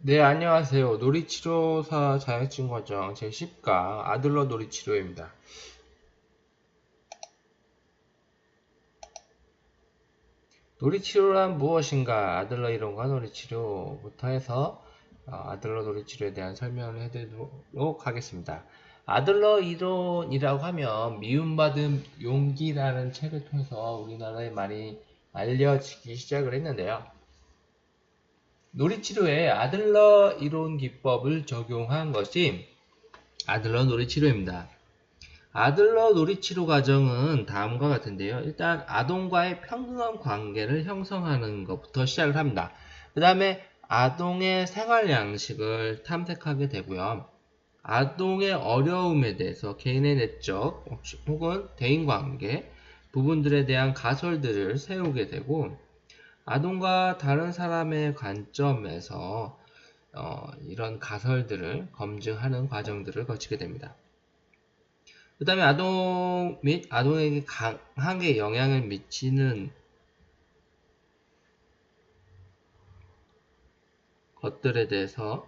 네, 안녕하세요. 놀이치료사 자격증 과정 제10강 아들러 놀이치료입니다. 놀이치료란 무엇인가? 아들러 이론과 놀이치료부터 해서 아들러 놀이치료에 대한 설명을 해드리도록 하겠습니다. 아들러 이론이라고 하면 미움받은 용기라는 책을 통해서 우리나라에 많이 알려지기 시작을 했는데요. 놀이치료에 아들러 이론 기법을 적용한 것이 아들러 놀이치료입니다. 아들러 놀이치료 과정은 다음과 같은데요. 일단 아동과의 평등한 관계를 형성하는 것부터 시작을 합니다. 그 다음에 아동의 생활 양식을 탐색하게 되고요. 아동의 어려움에 대해서 개인의 내적 혹은 대인관계 부분들에 대한 가설들을 세우게 되고, 아동과 다른 사람의 관점에서 이런 가설들을 검증하는 과정들을 거치게 됩니다. 그 다음에 아동 및 아동에게 강하게 영향을 미치는 것들에 대해서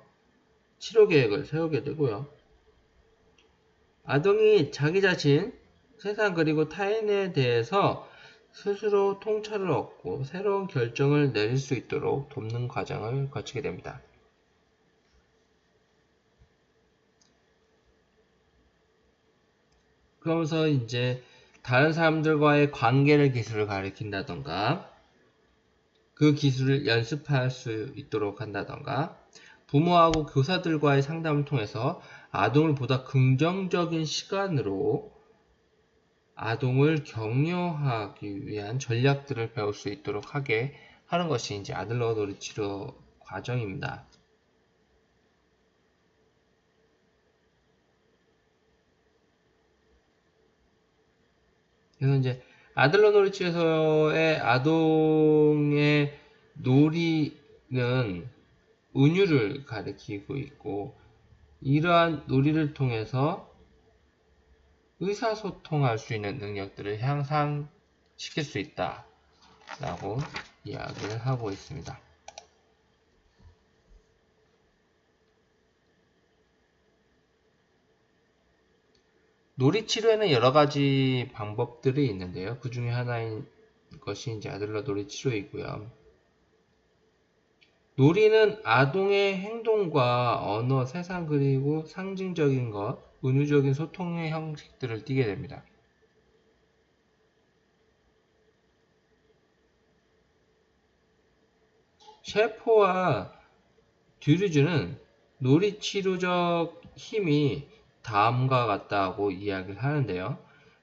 치료 계획을 세우게 되고요. 아동이 자기 자신, 세상 그리고 타인에 대해서 스스로 통찰을 얻고 새로운 결정을 내릴 수 있도록 돕는 과정을 거치게 됩니다. 그러면서 이제 다른 사람들과의 관계를 기술을 가리킨다던가, 그 기술을 연습할 수 있도록 한다던가, 부모하고 교사들과의 상담을 통해서 아동을 보다 긍정적인 시간으로 아동을 격려하기 위한 전략들을 배울 수 있도록 하게 하는 것이 이제 아들러 놀이치료 과정입니다. 그래서 이제 아들러 놀이치료에서의 아동의 놀이는 은유를 가리키고 있고, 이러한 놀이를 통해서 의사소통할 수 있는 능력들을 향상시킬 수 있다 라고 이야기를 하고 있습니다. 놀이치료에는 여러가지 방법들이 있는데요. 그 중에 하나인 것이 이제 아들러 놀이치료이고요. 놀이는 아동의 행동과 언어, 세상 그리고 상징적인 것, 은유적인 소통의 형식들을 띠게 됩니다. 셰퍼와 듀르즈는 놀이치료적 힘이 다음과 같다고 이야기를 하는데요.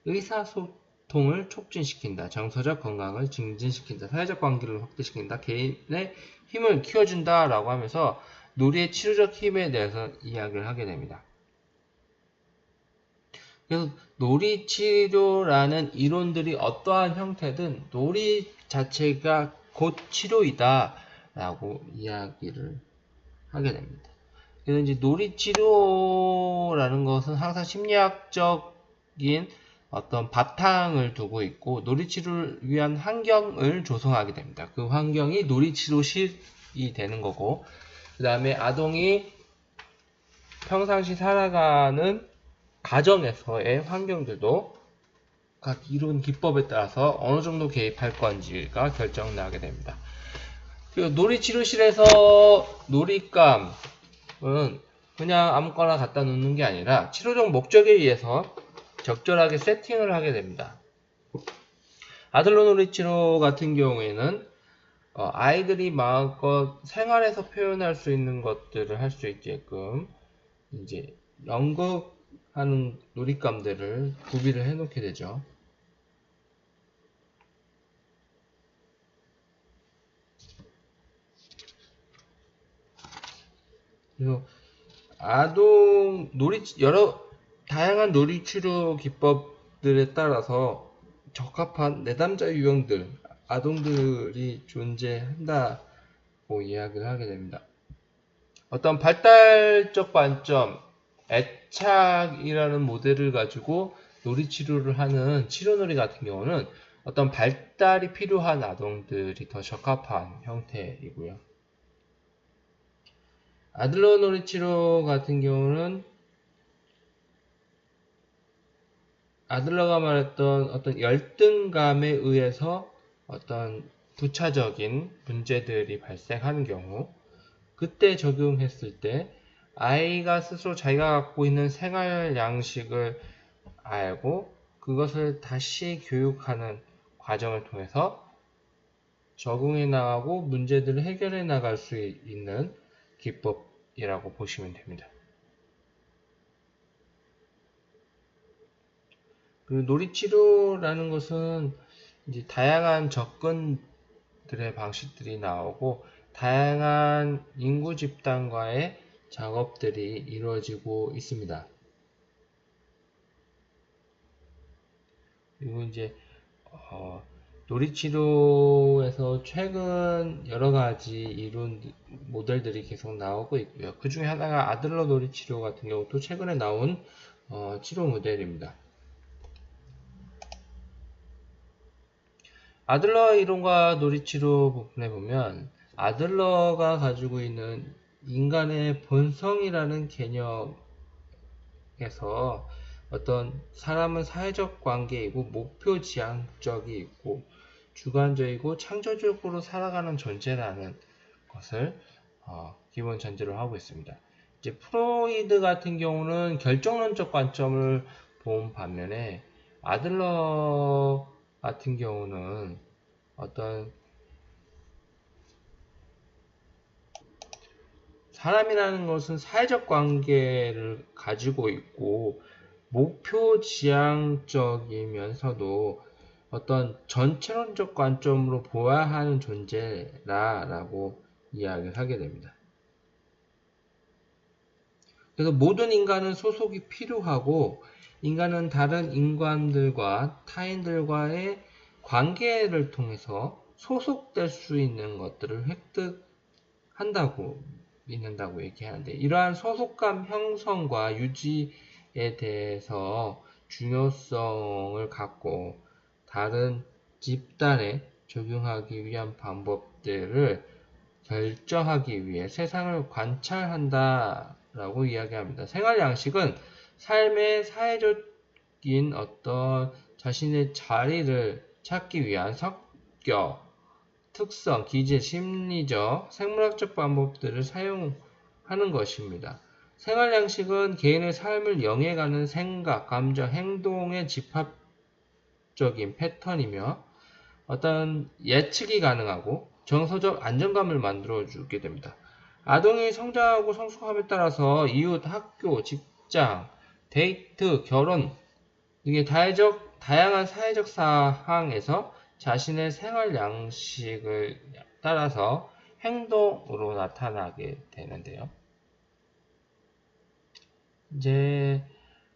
의사소통을 촉진시킨다. 정서적 건강을 증진시킨다. 사회적 관계를 확대시킨다. 개인의 힘을 키워준다 라고 하면서 놀이의 치료적 힘에 대해서 이야기를 하게 됩니다. 그래서 놀이치료라는 이론들이 어떠한 형태든 놀이 자체가 곧 치료이다 라고 이야기를 하게 됩니다. 그래서 이제 놀이치료라는 것은 항상 심리학적인 어떤 바탕을 두고 있고, 놀이치료를 위한 환경을 조성하게 됩니다. 그 환경이 놀이치료실이 되는 거고, 그 다음에 아동이 평상시 살아가는 가정에서의 환경들도 각 이론 기법에 따라서 어느 정도 개입할 건지가 결정나게 됩니다. 그리고 놀이치료실에서 놀잇감은 그냥 아무거나 갖다 놓는 게 아니라 치료적 목적에 의해서 적절하게 세팅을 하게 됩니다. 아들러 놀이치료 같은 경우에는 아이들이 마음껏 생활에서 표현할 수 있는 것들을 할 수 있게끔 이제 연극하는 놀잇감들을 구비를 해놓게 되죠. 그래서 여러 다양한 놀이치료 기법들에 따라서 적합한 내담자 유형들, 아동들이 존재한다고 이야기를 하게 됩니다. 어떤 발달적 관점, 애착이라는 모델을 가지고 놀이치료를 하는 치료놀이 같은 경우는 어떤 발달이 필요한 아동들이 더 적합한 형태이고요. 아들러 놀이치료 같은 경우는 아들러가 말했던 어떤 열등감에 의해서 어떤 부차적인 문제들이 발생하는 경우, 그때 적용했을 때 아이가 스스로 자기가 갖고 있는 생활 양식을 알고 그것을 다시 교육하는 과정을 통해서 적응해 나가고 문제들을 해결해 나갈 수 있는 기법이라고 보시면 됩니다. 그 놀이치료라는 것은 이제 다양한 접근들의 방식들이 나오고 다양한 인구 집단과의 작업들이 이루어지고 있습니다. 그리고 이제 놀이치료에서 최근 여러가지 이론 모델들이 계속 나오고 있고요. 그 중에 하나가 아들러 놀이치료 같은 경우도 최근에 나온 치료 모델입니다. 아들러 이론과 놀이치료 부분에 보면 아들러가 가지고 있는 인간의 본성이라는 개념에서 어떤 사람은 사회적 관계이고 목표 지향적이 있고 주관적이고 창조적으로 살아가는 존재라는 것을 기본 전제로 하고 있습니다. 이제 프로이드 같은 경우는 결정론적 관점을 본 반면에 아들러 같은 경우는 어떤 사람이라는 것은 사회적 관계를 가지고 있고 목표 지향적이면서도 어떤 전체론적 관점으로 보아야 하는 존재라고 이야기를 하게 됩니다. 그래서 모든 인간은 소속이 필요하고 인간은 다른 인간들과 타인들과의 관계를 통해서 소속될 수 있는 것들을 획득한다고 믿는다고 얘기하는데 이러한 소속감 형성과 유지에 대해서 중요성을 갖고 다른 집단에 적용하기 위한 방법들을 결정하기 위해 세상을 관찰한다 라고 이야기합니다. 생활 양식은 삶의 사회적인 어떤 자신의 자리를 찾기 위한 성격, 특성, 기질, 심리적, 생물학적 방법들을 사용하는 것입니다. 생활 양식은 개인의 삶을 영해가는 생각, 감정, 행동의 집합적인 패턴이며 어떤 예측이 가능하고 정서적 안정감을 만들어주게 됩니다. 아동이 성장하고 성숙함에 따라서 이웃, 학교, 직장, 데이트, 결혼 등의 다양한 사회적 사항에서 자신의 생활 양식을 따라서 행동으로 나타나게 되는데요. 이제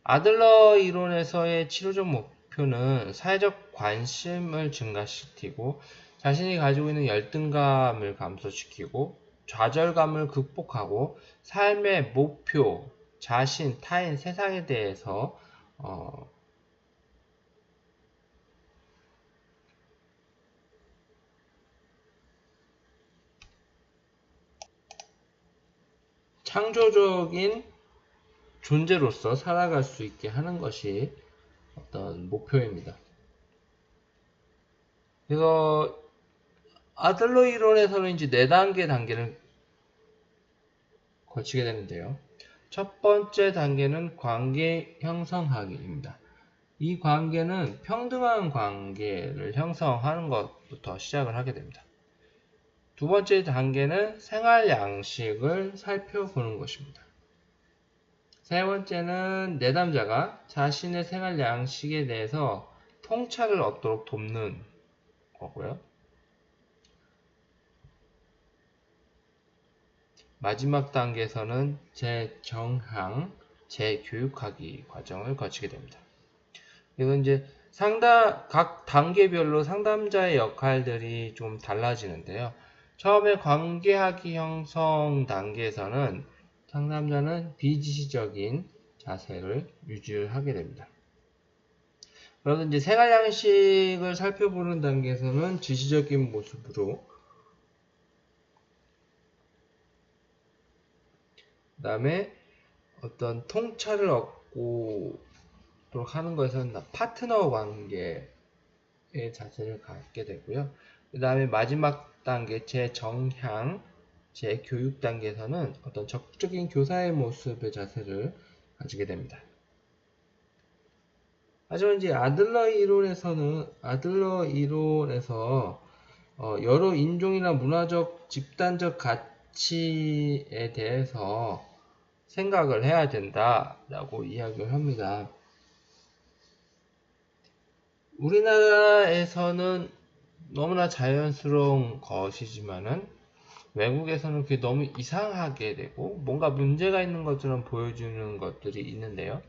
아들러 이론에서의 치료적 목표는 사회적 관심을 증가시키고 자신이 가지고 있는 열등감을 감소시키고 좌절감을 극복하고 삶의 목표, 자신, 타인, 세상에 대해서 창조적인 존재로서 살아갈 수 있게 하는 것이 어떤 목표입니다. 그래서 아들러 이론에서는 이제 4단계 단계를 거치게 되는데요. 첫 번째 단계는 관계 형성하기입니다. 이 관계는 평등한 관계를 형성하는 것부터 시작을 하게 됩니다. 두 번째 단계는 생활 양식을 살펴보는 것입니다. 세 번째는 내담자가 자신의 생활 양식에 대해서 통찰을 얻도록 돕는 거고요. 마지막 단계에서는 재정향, 재교육하기 과정을 거치게 됩니다. 이건 이제 각 단계별로 상담자의 역할들이 좀 달라지는데요. 처음에 관계하기 형성 단계에서는 상담자는 비지시적인 자세를 유지하게 됩니다. 그래서 이제 생활 양식을 살펴보는 단계에서는 지시적인 모습으로 다음에 어떤 통찰을 얻고 하는 것은 파트너 관계의 자세를 갖게 되고요. 그 다음에 마지막 단계 제정향, 제교육 단계에서는 어떤 적극적인 교사의 모습의 자세를 가지게 됩니다. 하지만 이제 아들러 이론에서 여러 인종이나 문화적, 집단적 가치에 대해서 생각을 해야 된다라고 이야기를 합니다. 우리나라에서는 너무나 자연스러운 것이지만은 외국에서는 그게 너무 이상하게 되고 뭔가 문제가 있는 것처럼 보여주는 것들이 있는데요.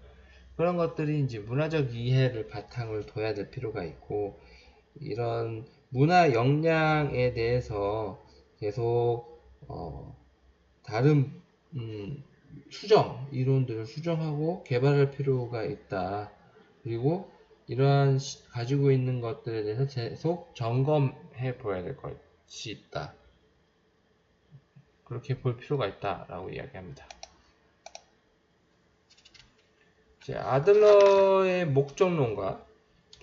그런 것들이 이제 문화적 이해를 바탕을 둬야 될 필요가 있고, 이런 문화 역량에 대해서 계속 다른 이론들을 수정하고 개발할 필요가 있다. 그리고 이러한 가지고 있는 것들에 대해서 계속 점검해 보아야 될 것이 있다. 그렇게 볼 필요가 있다라고 이야기합니다. 이제 아들러의 목적론과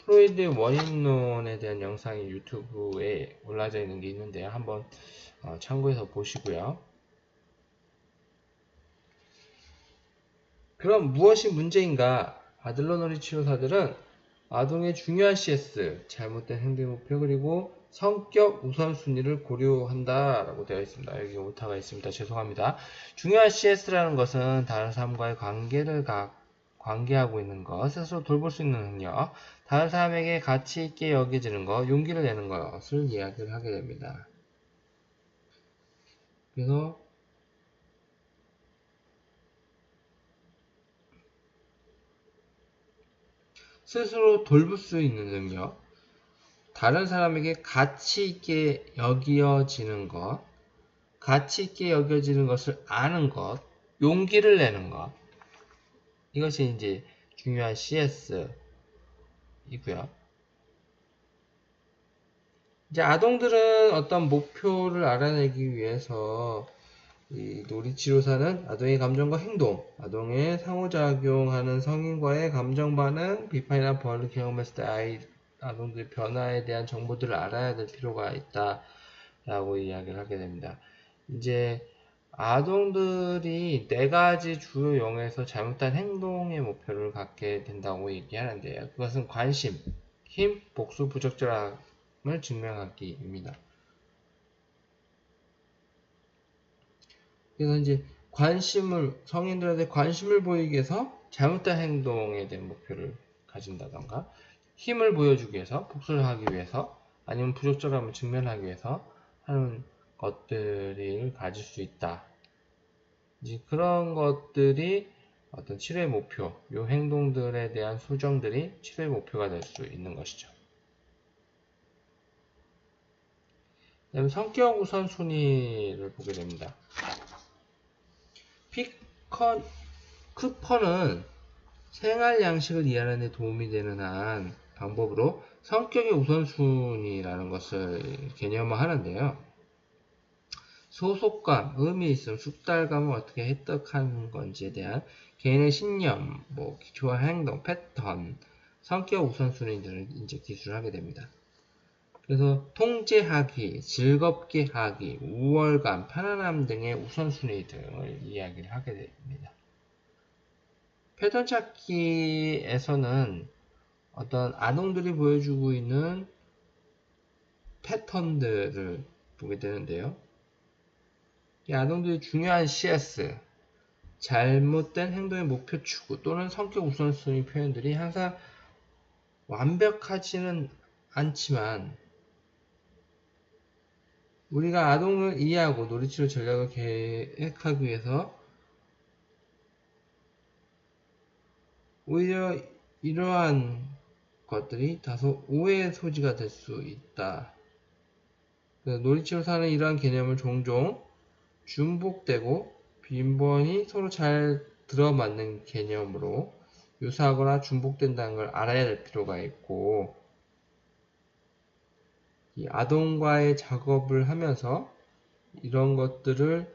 프로이드의 원인론에 대한 영상이 유튜브에 올라져 있는 게 있는데요. 한번 참고해서 보시고요. 그럼 무엇이 문제인가? 아들러 논리 치료사들은 아동의 중요한 CS, 잘못된 행동 목표, 그리고 성격 우선순위를 고려한다 라고 되어 있습니다. 여기 오타가 있습니다. 죄송합니다. 중요한 CS라는 것은 다른 사람과의 관계하고 있는 것, 스스로 돌볼 수 있는 능력, 다른 사람에게 가치 있게 여겨지는 것, 용기를 내는 것을 이야기를 하게 됩니다. 그래서 스스로 돌볼 수 있는 능력, 다른 사람에게 가치 있게 여겨지는 것, 가치 있게 여겨지는 것을 아는 것, 용기를 내는 것, 이것이 이제 중요한 CS이고요. 이제 아동들은 어떤 목표를 알아내기 위해서 이 놀이치료사는 아동의 감정과 행동, 아동의 상호작용하는 성인과의 감정 반응, 비판이나 벌을 경험했을 때 아동들의 변화에 대한 정보들을 알아야 될 필요가 있다라고 이야기를 하게 됩니다. 이제 아동들이 4가지 주요 영역에서 잘못된 행동의 목표를 갖게 된다고 얘기하는데요. 그것은 관심, 힘, 복수, 부적절함을 증명하기입니다. 그래서 이제 성인들한테 관심을 보이기 위해서 잘못된 행동에 대한 목표를 가진다던가, 힘을 보여주기 위해서, 복수를 하기 위해서, 아니면 부적절함을 증명하기 위해서 하는 것들을 가질 수 있다. 이제 그런 것들이 어떤 치료의 목표, 이 행동들에 대한 수정들이 치료의 목표가 될 수 있는 것이죠. 그다음에 성격 우선순위를 보게 됩니다. 쿠퍼는 생활 양식을 이해하는 데 도움이 되는 한 방법으로 성격의 우선순위라는 것을 개념화하는데요. 소속감, 의미 있음, 숙달감을 어떻게 획득하는 건지에 대한 개인의 신념, 기초와 행동, 패턴, 성격 우선순위들을 이제 기술하게 됩니다. 그래서 통제하기, 즐겁게 하기, 우월감, 편안함 등의 우선순위 등을 이야기를 하게 됩니다. 패턴 찾기에서는 어떤 아동들이 보여주고 있는 패턴들을 보게 되는데요. 이 아동들이 중요한 CS, 잘못된 행동의 목표 추구 또는 성격 우선순위 표현들이 항상 완벽하지는 않지만 우리가 아동을 이해하고 놀이치료 전략을 계획하기 위해서 오히려 이러한 것들이 다소 오해의 소지가 될 수 있다. 놀이치료사는 이러한 개념을 종종 중복되고 빈번히 서로 잘 들어맞는 개념으로 유사하거나 중복된다는 걸 알아야 될 필요가 있고, 이 아동과의 작업을 하면서 이런 것들을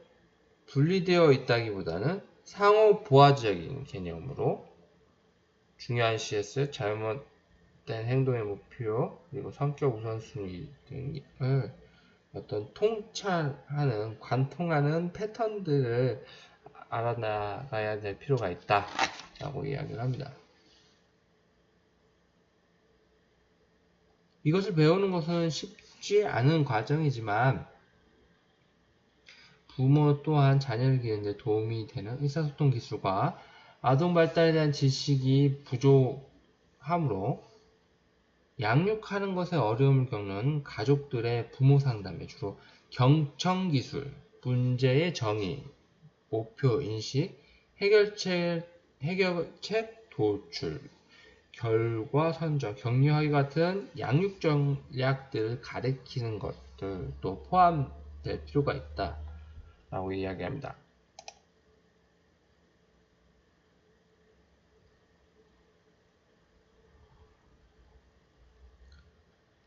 분리되어 있다기보다는 상호 보완적인 개념으로 중요한 CS, 잘못된 행동의 목표, 그리고 성격 우선순위 등을 어떤 통찰하는, 관통하는 패턴들을 알아나가야 될 필요가 있다라고 이야기를 합니다. 이것을 배우는 것은 쉽지 않은 과정이지만 부모 또한 자녀를 기르는 데 도움이 되는 의사소통 기술과 아동 발달에 대한 지식이 부족하므로 양육하는 것에 어려움을 겪는 가족들의 부모 상담에 주로 경청기술, 문제의 정의, 목표 인식, 해결책 도출, 결과 선정, 격려하기 같은 양육 전략들을 가리키는 것들도 포함될 필요가 있다 라고 이야기합니다.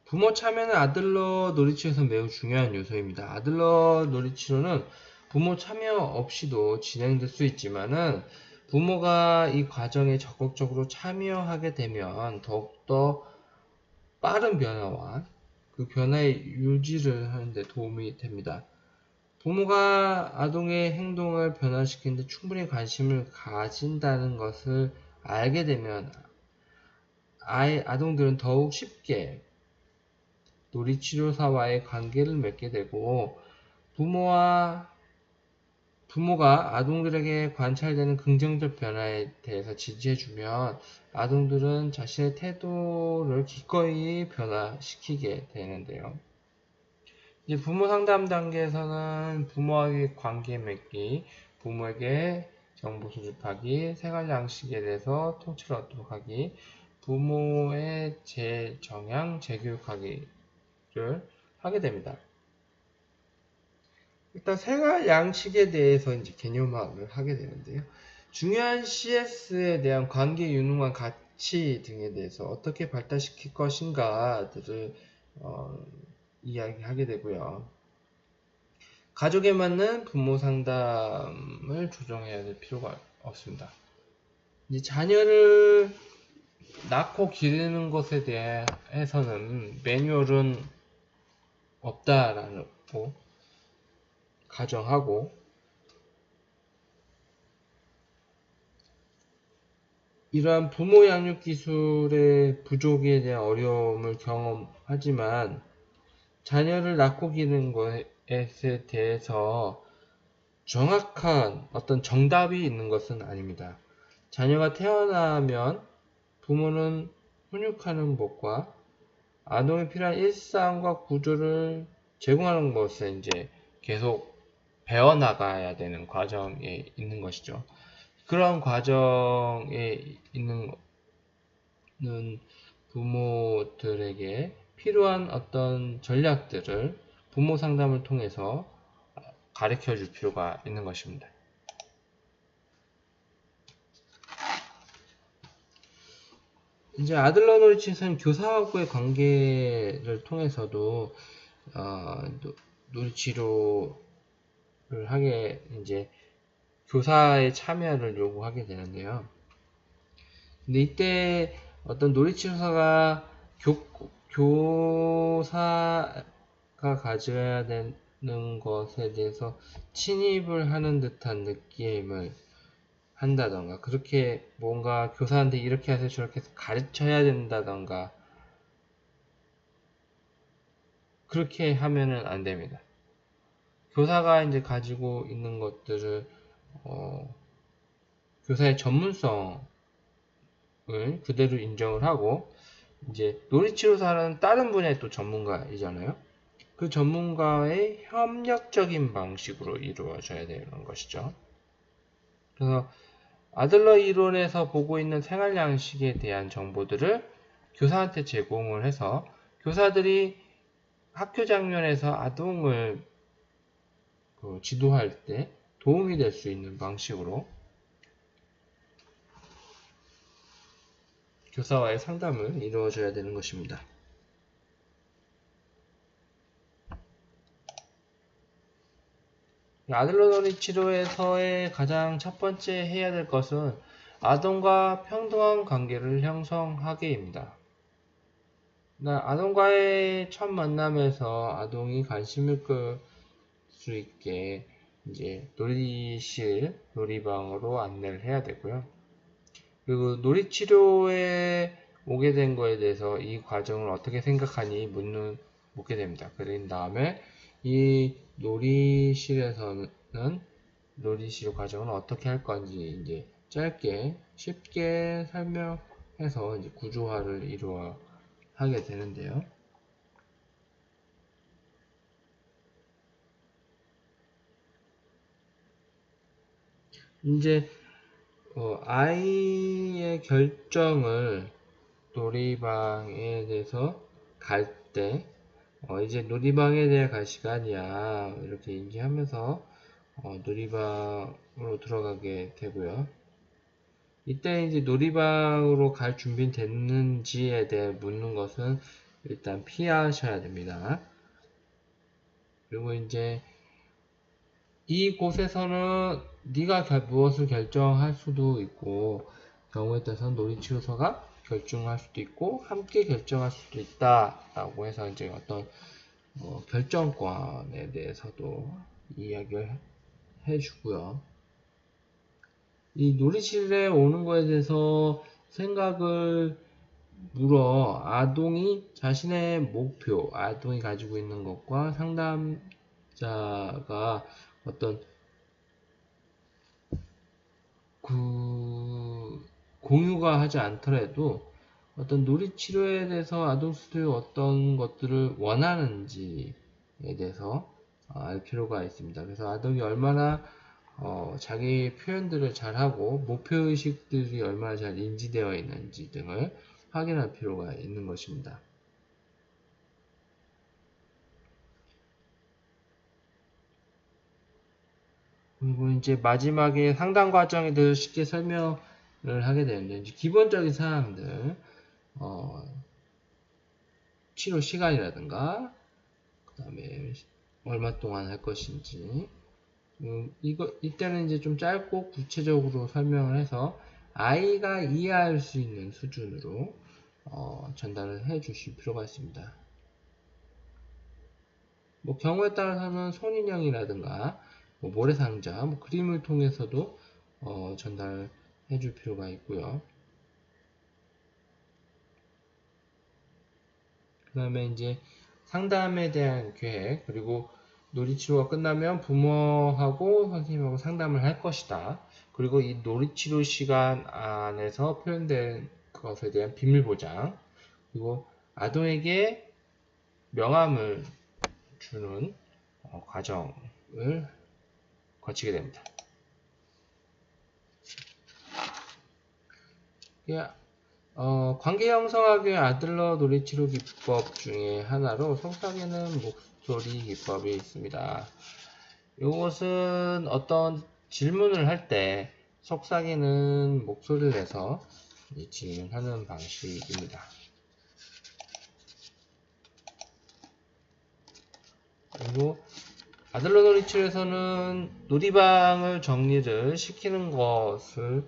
부모 참여는 아들러 놀이치료에서 매우 중요한 요소입니다. 아들러 놀이치료는 부모 참여 없이도 진행될 수 있지만은 부모가 이 과정에 적극적으로 참여하게 되면 더욱더 빠른 변화와 그 변화의 유지를 하는 데 도움이 됩니다. 부모가 아동의 행동을 변화시키는 데 충분히 관심을 가진다는 것을 알게 되면 아동들은 더욱 쉽게 놀이치료사와의 관계를 맺게 되고 부모가 아동들에게 관찰되는 긍정적 변화에 대해서 지지해주면 아동들은 자신의 태도를 기꺼이 변화시키게 되는데요. 이제 부모 상담 단계에서는 부모와의 관계 맺기, 부모에게 정보 수집하기, 생활 양식에 대해서 통찰을 얻도록 하기, 부모의 재정향, 재교육하기를 하게 됩니다. 일단 생활 양식에 대해서 이제 개념화를 하게 되는데요. 중요한 CS에 대한 관계 유능한 가치 등에 대해서 어떻게 발달시킬 것인가들을 이야기하게 되고요. 가족에 맞는 부모 상담을 조정해야 될 필요가 없습니다. 이제 자녀를 낳고 기르는 것에 대해서는 매뉴얼은 없다라고 가정하고 이러한 부모 양육 기술의 부족에 대한 어려움을 경험하지만 자녀를 낳고 기르는 것에 대해서 정확한 어떤 정답이 있는 것은 아닙니다. 자녀가 태어나면 부모는 훈육하는 법과 아동에 필요한 일상과 구조를 제공하는 것을 이제 계속 배워나가야 되는 과정에 있는 것이죠. 그런 과정에 있는 부모들에게 필요한 어떤 전략들을 부모 상담을 통해서 가르쳐 줄 필요가 있는 것입니다. 이제 아들러 놀이치에서는 교사하고의 관계를 통해서도 놀이치료를 하게 이제 교사의 참여를 요구하게 되는데요. 근데 이때 어떤 놀이치료사가 교사가 가져야 되는 것에 대해서 침입을 하는 듯한 느낌을 한다던가 그렇게 뭔가 교사한테 이렇게 해서 저렇게 해서 가르쳐야 된다던가 그렇게 하면은 안 됩니다. 교사가 이제 가지고 있는 것들을 교사의 전문성을 그대로 인정을 하고 이제 놀이치료사는 다른 분야의 또 전문가이잖아요. 그 전문가의 협력적인 방식으로 이루어져야 되는 것이죠. 그래서 아들러 이론에서 보고 있는 생활 양식에 대한 정보들을 교사한테 제공을 해서 교사들이 학교 장면에서 아동을 지도할 때 도움이 될 수 있는 방식으로 교사와의 상담을 이루어져야 되는 것입니다. 아들러 놀이 치료에서의 가장 첫 번째 해야 될 것은 아동과 평등한 관계를 형성하기입니다. 아동과의 첫 만남에서 아동이 관심을 끌 수 있게 이제 놀이실, 놀이방으로 안내를 해야 되고요. 그리고 놀이치료에 오게 된 거에 대해서 이 과정을 어떻게 생각하니 묻게 됩니다. 그런 다음에 이 놀이실에서는 놀이치료 과정을 어떻게 할 건지 이제 짧게 쉽게 설명해서 이제 구조화를 이루어 하게 되는데요. 이제 아이의 결정을 놀이방에 대해서 갈 때 이제 놀이방에 대해 갈 시간이야 이렇게 얘기하면서 놀이방으로 들어가게 되고요. 이때 이제 놀이방으로 갈 준비 됐는지에 대해 묻는 것은 일단 피하셔야 됩니다. 그리고 이제 이곳에서는 네가 무엇을 결정할 수도 있고 경우에 따라서는 놀이치료소가 결정할 수도 있고 함께 결정할 수도 있다 라고 해서 이제 어떤 결정권에 대해서도 이야기를 해주고요. 이 놀이실에 오는 거에 대해서 생각을 물어 아동이 자신의 목표, 아동이 가지고 있는 것과 상담자가 어떤 공유가 하지 않더라도 어떤 놀이치료에 대해서 아동수들이 어떤 것들을 원하는지에 대해서 알 필요가 있습니다. 그래서 아동이 얼마나 자기 표현들을 잘하고 목표의식들이 얼마나 잘 인지되어 있는지 등을 확인할 필요가 있는 것입니다. 그리고 이제 마지막에 상담 과정에 대해서 쉽게 설명을 하게 되는데 이제 기본적인 사항들 치료 시간이라든가 그 다음에 얼마 동안 할 것인지 이때는 이제 좀 짧고 구체적으로 설명을 해서 아이가 이해할 수 있는 수준으로 전달을 해 주실 필요가 있습니다. 뭐 경우에 따라서는 손인형이라든가 모래상자, 그림을 통해서도 전달해 줄 필요가 있고요. 그 다음에 이제 상담에 대한 계획, 그리고 놀이치료가 끝나면 부모하고 선생님하고 상담을 할 것이다. 그리고 이 놀이치료 시간 안에서 표현된 것에 대한 비밀 보장, 그리고 아동에게 명함을 주는 과정을 거치게 됩니다. 관계 형성하기 아들러 놀이치료 기법 중에 하나로 속삭이는 목소리 기법이 있습니다. 이것은 어떤 질문을 할 때 속삭이는 목소리를 내서 질문하는 방식입니다. 그리고 아들러 놀이치료에서는 놀이방을 정리를 시키는 것을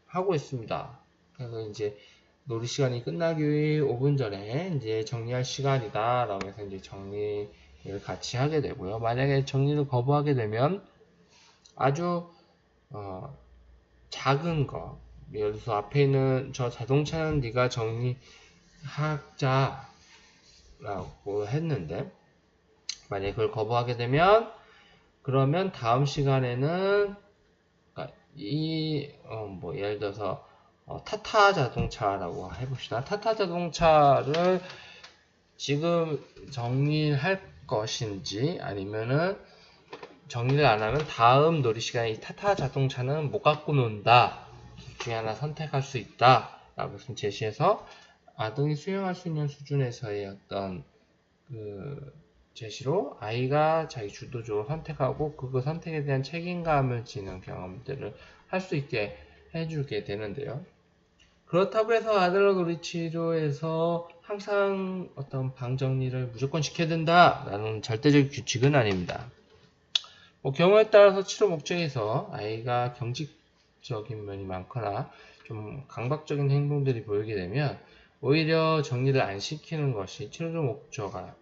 하고 있습니다. 그래서 이제 놀이 시간이 끝나기 5분 전에 이제 정리할 시간이다 라고 해서 이제 정리를 같이 하게 되고요. 만약에 정리를 거부하게 되면 아주 작은 거, 예를 들어서 앞에 있는 저 자동차는 네가 정리하자 라고 했는데 만약에 그걸 거부하게 되면 그러면 다음 시간에는 예를 들어서 타타 자동차라고 해봅시다. 타타 자동차를 지금 정리할 것인지 아니면은 정리를 안 하면 다음 놀이 시간에 이 타타 자동차는 못 갖고 논다. 둘 중에 하나 선택할 수 있다. 라고 제시해서 아동이 수용할 수 있는 수준에서의 어떤 제시로 아이가 자기 주도적으로 선택하고 그 선택에 대한 책임감을 지는 경험들을 할 수 있게 해주게 되는데요. 그렇다고 해서 아들러 놀이치료에서 항상 어떤 방 정리를 무조건 시켜야 된다 라는 절대적 규칙은 아닙니다. 경우에 따라서 치료 목적에서 아이가 경직적인 면이 많거나 좀 강박적인 행동들이 보이게 되면 오히려 정리를 안 시키는 것이 치료적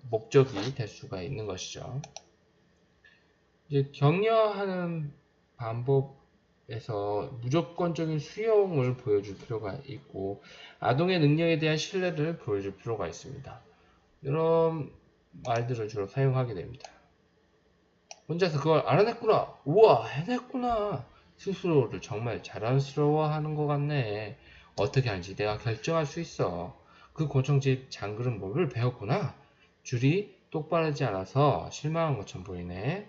목적이 될 수가 있는 것이죠. 이제 격려하는 방법에서 무조건적인 수용을 보여줄 필요가 있고 아동의 능력에 대한 신뢰를 보여줄 필요가 있습니다. 이런 말들을 주로 사용하게 됩니다. 혼자서 그걸 알아냈구나. 우와, 해냈구나. 스스로를 정말 자랑스러워하는 것 같네. 어떻게 하는지 내가 결정할 수 있어. 그 고정집 장그릇 뭐를 배웠구나. 줄이 똑바르지 않아서 실망한 것처럼 보이네.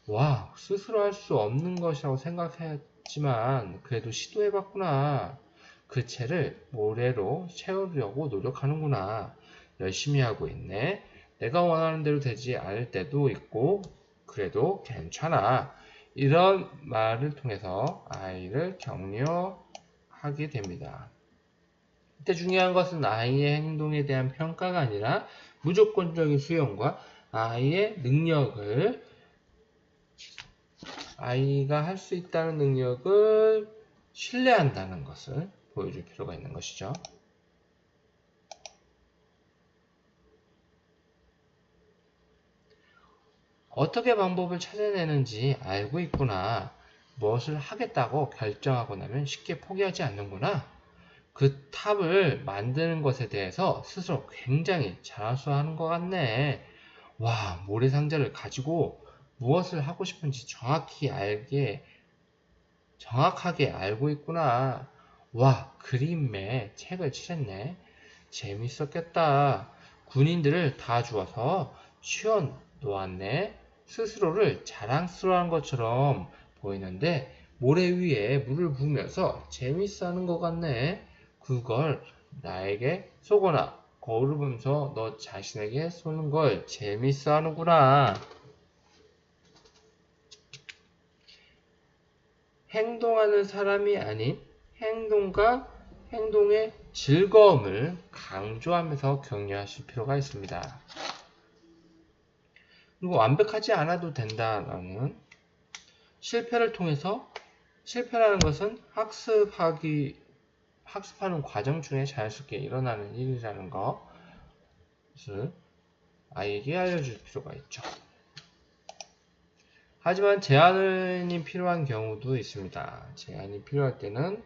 와, 스스로 할 수 없는 것이라고 생각했지만 그래도 시도해봤구나. 그 채를 모래로 채우려고 노력하는구나. 열심히 하고 있네. 내가 원하는 대로 되지 않을 때도 있고 그래도 괜찮아. 이런 말을 통해서 아이를 격려하게 됩니다. 이때 중요한 것은 아이의 행동에 대한 평가가 아니라 무조건적인 수용과 아이의 능력을 아이가 할 수 있다는 능력을 신뢰한다는 것을 보여줄 필요가 있는 것이죠. 어떻게 방법을 찾아내는지 알고 있구나. 무엇을 하겠다고 결정하고 나면 쉽게 포기하지 않는구나. 그 탑을 만드는 것에 대해서 스스로 굉장히 자랑스러워하는 것 같네. 와, 모래상자를 가지고 무엇을 하고 싶은지 정확하게 알고 있구나. 와, 그림에 책을 칠했네. 재밌었겠다. 군인들을 다 주어서 쉬워 놓았네. 스스로를 자랑스러워한 것처럼 보이는데 모래 위에 물을 부으면서 재밌어하는 것 같네. 그걸 나에게 쏘거나 거울을 보면서 너 자신에게 쏘는 걸 재밌어하는구나. 행동하는 사람이 아닌 행동과 행동의 즐거움을 강조하면서 격려하실 필요가 있습니다. 그리고 완벽하지 않아도 된다라는 실패를 통해서 실패라는 것은 학습하는 과정 중에 자연스럽게 일어나는 일이라는 것을 아이에게 알려줄 필요가 있죠. 하지만 제한이 필요한 경우도 있습니다. 제한이 필요할 때는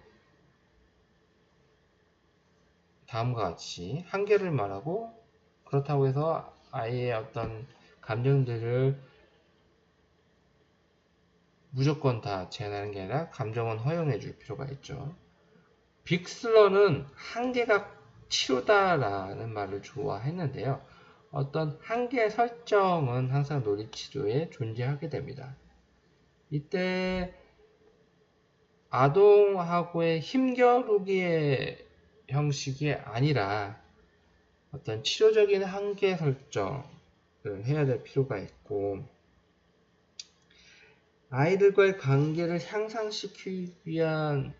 다음과 같이 한계를 말하고 그렇다고 해서 아이의 어떤 감정들을 무조건 다 제한하는 게 아니라 감정은 허용해 줄 필요가 있죠. 빅슬러는 한계가 치료다라는 말을 좋아했는데요. 어떤 한계 설정은 항상 놀이치료에 존재하게 됩니다. 이때 아동하고의 힘겨루기의 형식이 아니라 어떤 치료적인 한계 설정을 해야 될 필요가 있고 아이들과의 관계를 향상시키기 위한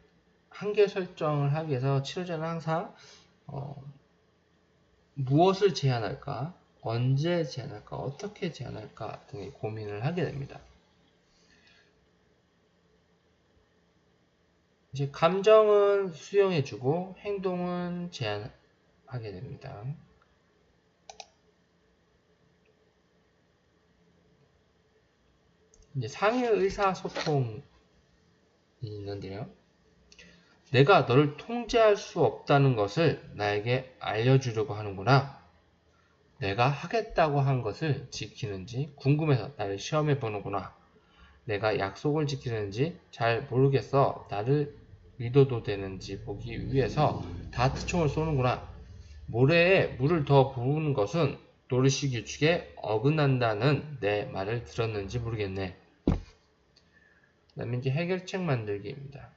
한계 설정을 하기 위해서 치료자는 항상 무엇을 제한할까, 언제 제한할까, 어떻게 제한할까 등의 고민을 하게 됩니다. 이제 감정은 수용해주고 행동은 제한하게 됩니다. 이제 상해 의사소통이 있는데요. 내가 너를 통제할 수 없다는 것을 나에게 알려주려고 하는구나. 내가 하겠다고 한 것을 지키는지 궁금해서 나를 시험해 보는구나. 내가 약속을 지키는지 잘 모르겠어. 나를 믿어도 되는지 보기 위해서 다트총을 쏘는구나. 모래에 물을 더 부으는 것은 노르시 규칙에 어긋난다는 내 말을 들었는지 모르겠네. 그 다음에 이제 해결책 만들기입니다.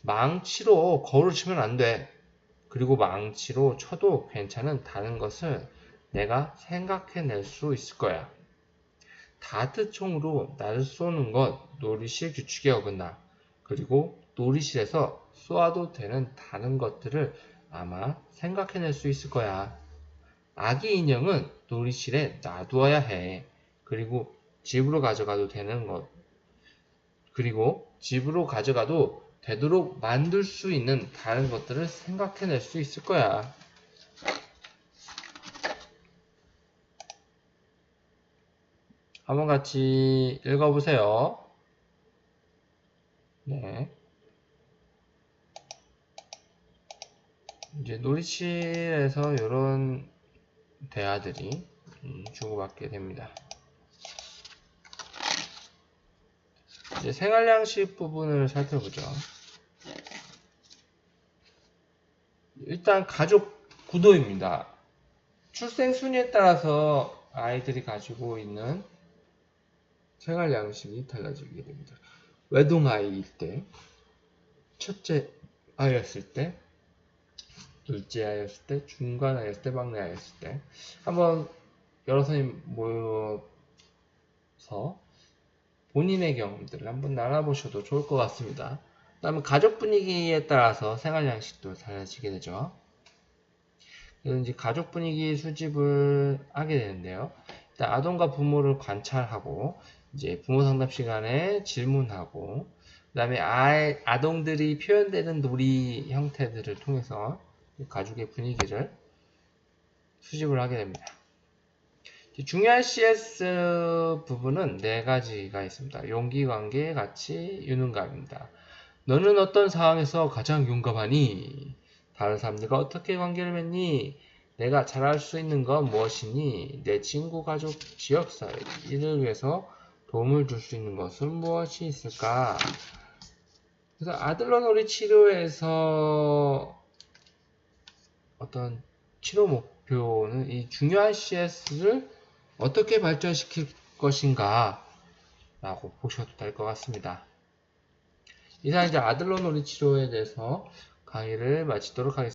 망치로 거울을 치면 안 돼. 그리고 망치로 쳐도 괜찮은 다른 것을 내가 생각해낼 수 있을 거야. 다트총으로 나를 쏘는 건 놀이실 규칙에 어긋나. 그리고 놀이실에서 쏘아도 되는 다른 것들을 아마 생각해낼 수 있을 거야. 아기 인형은 놀이실에 놔두어야 해. 그리고 집으로 가져가도 되는 것, 그리고 집으로 가져가도 되도록 만들 수 있는 다른 것들을 생각해낼 수 있을 거야. 한번 같이 읽어보세요. 네. 이제 놀이실에서 이런 대화들이 주고받게 됩니다. 이제 생활양식 부분을 살펴보죠. 일단 가족 구도입니다. 출생 순위에 따라서 아이들이 가지고 있는 생활 양식이 달라지게 됩니다. 외동아이일 때, 첫째 아이였을 때, 둘째 아이였을 때, 중간 아이였을 때, 막내 아이였을 때 한번 여러 선생님 모여서 본인의 경험들을 한번 나눠보셔도 좋을 것 같습니다. 그 다음에 가족 분위기에 따라서 생활 양식도 달라지게 되죠. 그래서 이제 가족 분위기 수집을 하게 되는데요. 일단 아동과 부모를 관찰하고 이제 부모 상담 시간에 질문하고 그 다음에 아동들이 표현되는 놀이 형태들을 통해서 가족의 분위기를 수집을 하게 됩니다. 중요한 CS 부분은 4가지가 있습니다. 용기, 관계, 가치, 유능감입니다. 너는 어떤 상황에서 가장 용감하니? 다른 사람들과 어떻게 관계를 맺니? 내가 잘할 수 있는 건 무엇이니? 내 친구, 가족, 지역사회, 이를 위해서 도움을 줄 수 있는 것은 무엇이 있을까? 그래서 아들러 놀이 치료에서 어떤 치료 목표는 이 중요한 CS를 어떻게 발전시킬 것인가 라고 보셔도 될 것 같습니다. 이상 이제 아들러 놀이 치료에 대해서 강의를 마치도록 하겠습니다.